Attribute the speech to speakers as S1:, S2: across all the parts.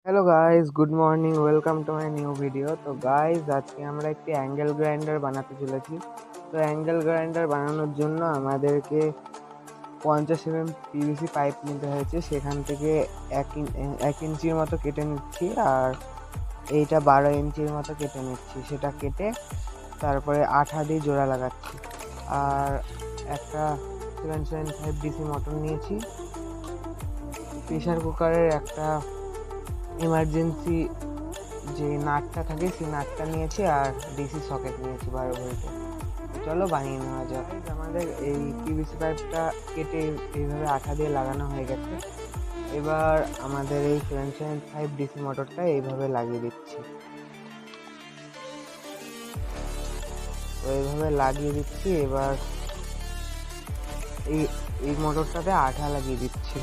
S1: Hello guys, good morning, welcome to my new video. তো guys, আজকে আমরা একটি অ্যাঙ্গেল গ্রাইন্ডার বানাতে চলেছি। তো অ্যাঙ্গেল গ্রাইন্ডার বানানোর জন্য আমাদেরকে 50 mm পিভিসি পাইপ নিতে হয়েছে। সেখান থেকে 1 ইঞ্চির মতো কেটে নিচ্ছি, আর এইটা 12 ইঞ্চির মতো কেটে নিচ্ছি। সেটা কেটে তারপরে আঠা দিয়ে জোড়া লাগাচ্ছি। আর একটা 775 ডিসি মোটর নিয়েছি। প্রেসার কুকারের একটা এমার্জেন্সি যে নাটটা থাকে সেই নাটটা নিয়েছি, আর ডিসি সকেট নিয়েছি 12 ভোল্টের। তো চলো বানিয়ে নেওয়া যাক। আমাদের এই পিভিসি পাইপটা কেটে এইভাবে আঠা দিয়ে লাগানো হয়ে গেছে। এবার আমাদের এই 775 ডিসি মোটরটা এইভাবে লাগিয়ে দিচ্ছি। তো এইভাবে লাগিয়ে দিচ্ছি। এবার এই এই মোটরটাতে আঠা লাগিয়ে দিচ্ছি।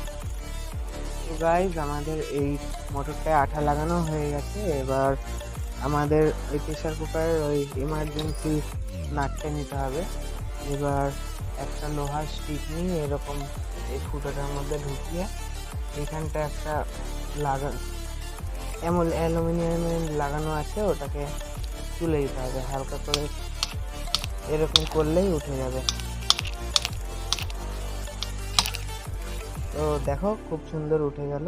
S1: তো গাইজ, আমাদের এই মোটরটায় আঠা লাগানো হয়ে গেছে। এবার আমাদের এই প্রেসার কুকারের ওই এমার্জেন্সি নাটটা নিতে হবে। এবার একটা লোহার স্টিক নিয়ে এরকম এই ফুটোটার মধ্যে ঢুকিয়ে এখানটা একটা অ্যালুমিনিয়ামের লাগানো আছে, ওটাকে তুলে দিতে হবে। হালকা করে এরকম করলেই উঠে যাবে। তো দেখো, খুব সুন্দর উঠে গেল।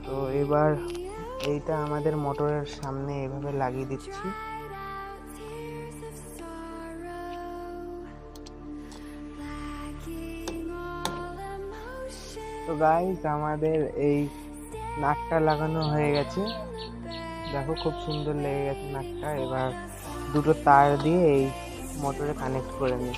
S1: তো এবার এইটা আমাদের মোটরের সামনে এভাবে লাগিয়ে দিচ্ছি। তো গাইস, আমাদের এই নাটটা লাগানো হয়ে গেছে। দেখো, খুব সুন্দর লেগে গেছে নাটটা। এবার দুটো তার দিয়ে এই মোটরে কানেক্ট করে নিই।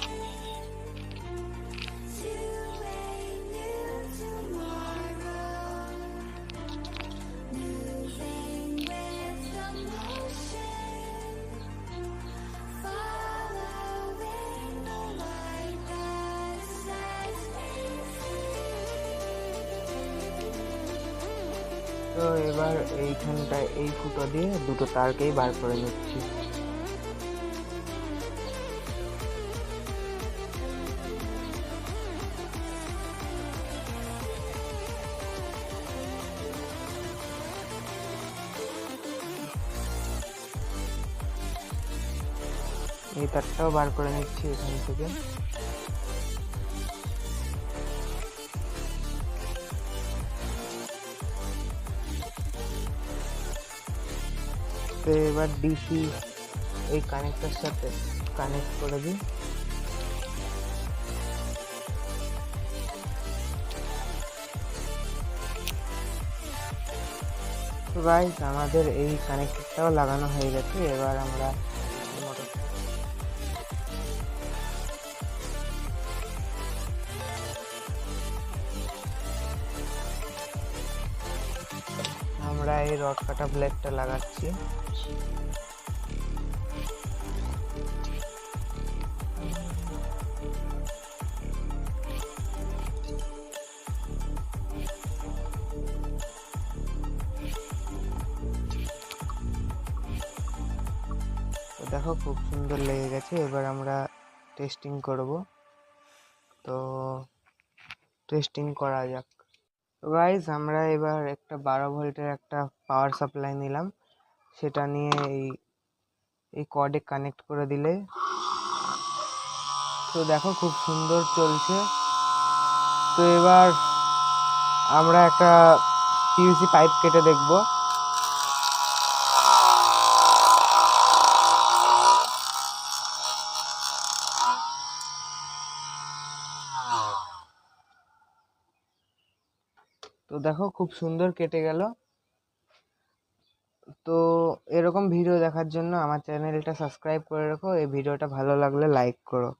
S1: তো এবার এইখানটায় এই ফুটো দিয়ে দুটো তারকেই বার করে নিচ্ছি। এই তারটাও বার করে নিচ্ছি এখান থেকে। তো এবার ডিসি এই কানেক্টরের সাথে কানেক্ট করে দিই। তো গাইস, আমাদের এই কানেক্টরটাও লাগানো হয়ে গেছে। এবার আমরা এই রড কাটা ব্লেডটা লাগাচ্ছি। তো দেখো, খুব সুন্দর লেগে গেছে। এবার আমরা টেস্টিং করব। তো টেস্টিং করা যাক। তো গাইস, আমরা এবার একটা 12 ভোল্টের একটা পাওয়ার সাপ্লাই নিলাম। সেটা নিয়ে এই কর্ডে কানেক্ট করে দিলে, তো দেখো খুব সুন্দর চলছে। তো এবার আমরা একটা পিভিসি পাইপ কেটে দেখব। তো দেখো, খুব সুন্দর কেটে গেল। তো এরকম ভিডিও দেখার জন্য আমার চ্যানেলটা সাবস্ক্রাইব করে রাখো। এই ভিডিওটা ভালো লাগলে লাইক করো।